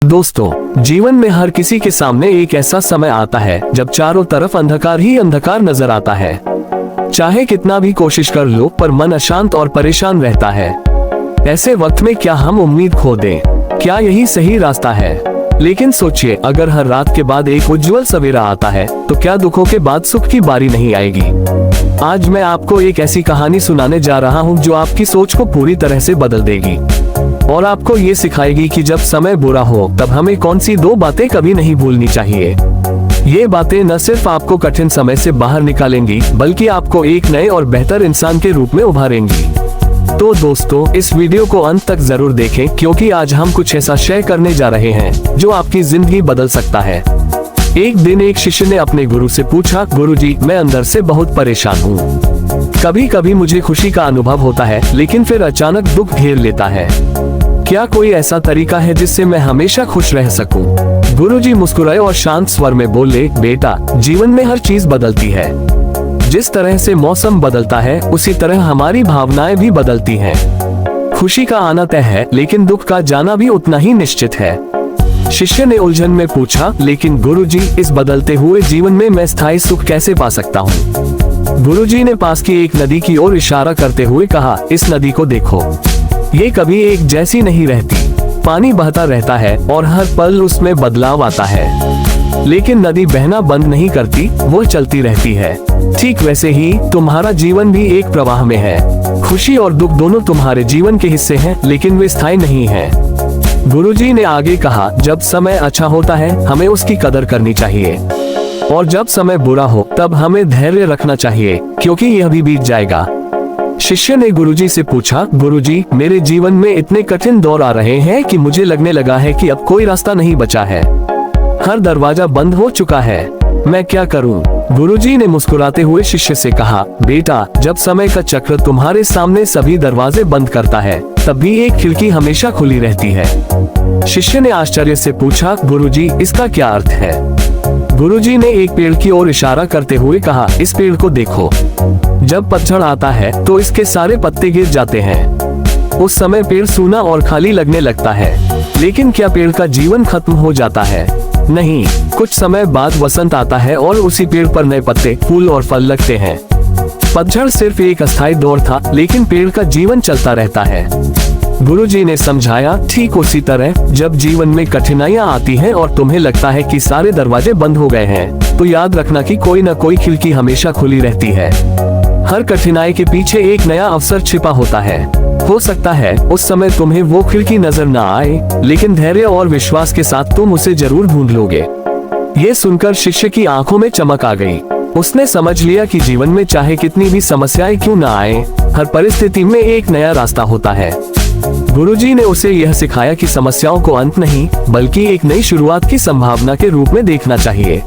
दोस्तों, जीवन में हर किसी के सामने एक ऐसा समय आता है जब चारों तरफ अंधकार ही अंधकार नजर आता है। चाहे कितना भी कोशिश कर लो पर मन अशांत और परेशान रहता है। ऐसे वक्त में क्या हम उम्मीद खो दें? क्या यही सही रास्ता है? लेकिन सोचिए, अगर हर रात के बाद एक उज्जवल सवेरा आता है तो क्या दुखों के बाद सुख की बारी नहीं आएगी? आज मैं आपको एक ऐसी कहानी सुनाने जा रहा हूँ जो आपकी सोच को पूरी तरह से बदल देगी और आपको ये सिखाएगी कि जब समय बुरा हो तब हमें कौन सी दो बातें कभी नहीं भूलनी चाहिए। ये बातें न सिर्फ आपको कठिन समय से बाहर निकालेंगी बल्कि आपको एक नए और बेहतर इंसान के रूप में उभारेंगी। तो दोस्तों, इस वीडियो को अंत तक जरूर देखें क्योंकि आज हम कुछ ऐसा शेयर करने जा रहे हैं जो आपकी जिंदगी बदल सकता है। एक दिन एक शिष्य ने अपने गुरु से पूछा, गुरुजी, मैं अंदर से बहुत परेशान हूँ। कभी कभी मुझे खुशी का अनुभव होता है लेकिन फिर अचानक दुख घेर लेता है। क्या कोई ऐसा तरीका है जिससे मैं हमेशा खुश रह सकूं? गुरुजी मुस्कुराए और शांत स्वर में बोले, बेटा, जीवन में हर चीज बदलती है। जिस तरह से मौसम बदलता है उसी तरह हमारी भावनाएं भी बदलती हैं। खुशी का आना तय है लेकिन दुख का जाना भी उतना ही निश्चित है। शिष्य ने उलझन में पूछा, लेकिन गुरुजी, इस बदलते हुए जीवन में मैं स्थायी सुख कैसे पा सकता हूँ? गुरुजी ने पास की एक नदी की ओर इशारा करते हुए कहा, इस नदी को देखो, ये कभी एक जैसी नहीं रहती। पानी बहता रहता है और हर पल उसमें बदलाव आता है, लेकिन नदी बहना बंद नहीं करती, वो चलती रहती है। ठीक वैसे ही तुम्हारा जीवन भी एक प्रवाह में है। खुशी और दुख दोनों तुम्हारे जीवन के हिस्से हैं, लेकिन वे स्थायी नहीं हैं। गुरुजी ने आगे कहा, जब समय अच्छा होता है हमें उसकी कदर करनी चाहिए और जब समय बुरा हो तब हमें धैर्य रखना चाहिए क्योंकि यह भी बीत जाएगा। शिष्य ने गुरुजी से पूछा, गुरुजी, मेरे जीवन में इतने कठिन दौर आ रहे हैं कि मुझे लगने लगा है कि अब कोई रास्ता नहीं बचा है। हर दरवाजा बंद हो चुका है, मैं क्या करूं? गुरुजी ने मुस्कुराते हुए शिष्य से कहा, बेटा, जब समय का चक्र तुम्हारे सामने सभी दरवाजे बंद करता है तब भी एक खिड़की हमेशा खुली रहती है। शिष्य ने आश्चर्य से पूछा, गुरुजी, इसका क्या अर्थ है? गुरुजी ने एक पेड़ की ओर इशारा करते हुए कहा, इस पेड़ को देखो, जब पतझड़ आता है तो इसके सारे पत्ते गिर जाते हैं। उस समय पेड़ सूना और खाली लगने लगता है, लेकिन क्या पेड़ का जीवन खत्म हो जाता है? नहीं, कुछ समय बाद वसंत आता है और उसी पेड़ पर नए पत्ते, फूल और फल लगते हैं। पतझड़ सिर्फ एक अस्थायी दौर था, लेकिन पेड़ का जीवन चलता रहता है। गुरुजी ने समझाया, ठीक उसी तरह जब जीवन में कठिनाइयाँ आती हैं और तुम्हें लगता है कि सारे दरवाजे बंद हो गए हैं, तो याद रखना कि कोई न कोई खिड़की हमेशा खुली रहती है। हर कठिनाई के पीछे एक नया अवसर छिपा होता है। हो सकता है उस समय तुम्हें वो खिड़की नजर न आए, लेकिन धैर्य और विश्वास के साथ तुम उसे जरूर ढूंढ लोगे। ये सुनकर शिष्य की आंखों में चमक आ गई। उसने समझ लिया कि जीवन में चाहे कितनी भी समस्याएं क्यों न आए, हर परिस्थिति में एक नया रास्ता होता है। गुरुजी ने उसे यह सिखाया कि समस्याओं को अंत नहीं बल्कि एक नई शुरुआत की संभावना के रूप में देखना चाहिए।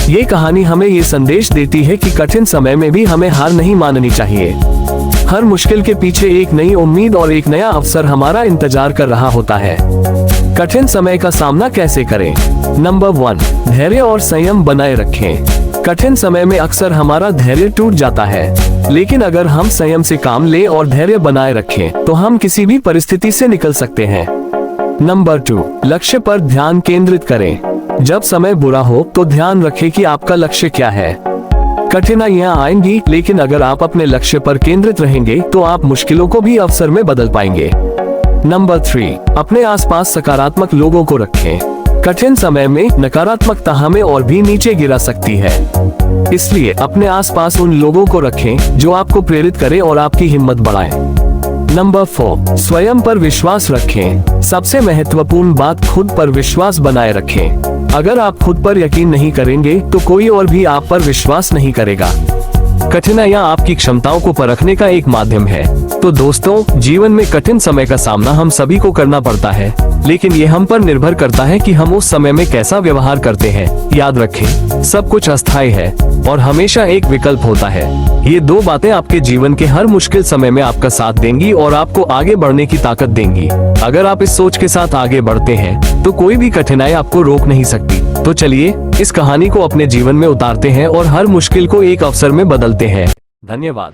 ये कहानी हमें ये संदेश देती है कि कठिन समय में भी हमें हार नहीं माननी चाहिए। हर मुश्किल के पीछे एक नई उम्मीद और एक नया अवसर हमारा इंतजार कर रहा होता है। कठिन समय का सामना कैसे करें? नंबर 1, धैर्य और संयम बनाए रखें। कठिन समय में अक्सर हमारा धैर्य टूट जाता है, लेकिन अगर हम संयम से काम लें और धैर्य बनाए रखें तो हम किसी भी परिस्थिति से निकल सकते हैं। नंबर 2, लक्ष्य पर ध्यान केंद्रित करें। जब समय बुरा हो तो ध्यान रखें कि आपका लक्ष्य क्या है। कठिनाइयां आएंगी, लेकिन अगर आप अपने लक्ष्य पर केंद्रित रहेंगे तो आप मुश्किलों को भी अवसर में बदल पाएंगे। नंबर 3, अपने आसपास सकारात्मक लोगों को रखें। कठिन समय में नकारात्मकता हमें और भी नीचे गिरा सकती है, इसलिए अपने आसपास उन लोगों को रखें जो आपको प्रेरित करें और आपकी हिम्मत बढ़ाएं। नंबर 4, स्वयं पर विश्वास रखें। सबसे महत्वपूर्ण बात, खुद पर विश्वास बनाए रखें। अगर आप खुद पर यकीन नहीं करेंगे तो कोई और भी आप पर विश्वास नहीं करेगा। कठिनाइयां आपकी क्षमताओं को परखने का एक माध्यम है। तो दोस्तों, जीवन में कठिन समय का सामना हम सभी को करना पड़ता है, लेकिन ये हम पर निर्भर करता है कि हम उस समय में कैसा व्यवहार करते हैं। याद रखें, सब कुछ अस्थायी है और हमेशा एक विकल्प होता है। ये दो बातें आपके जीवन के हर मुश्किल समय में आपका साथ देंगी और आपको आगे बढ़ने की ताकत देंगी। अगर आप इस सोच के साथ आगे बढ़ते हैं तो कोई भी कठिनाई आपको रोक नहीं सकती। तो चलिए इस कहानी को अपने जीवन में उतारते हैं और हर मुश्किल को एक अवसर में बदलते हैं। धन्यवाद।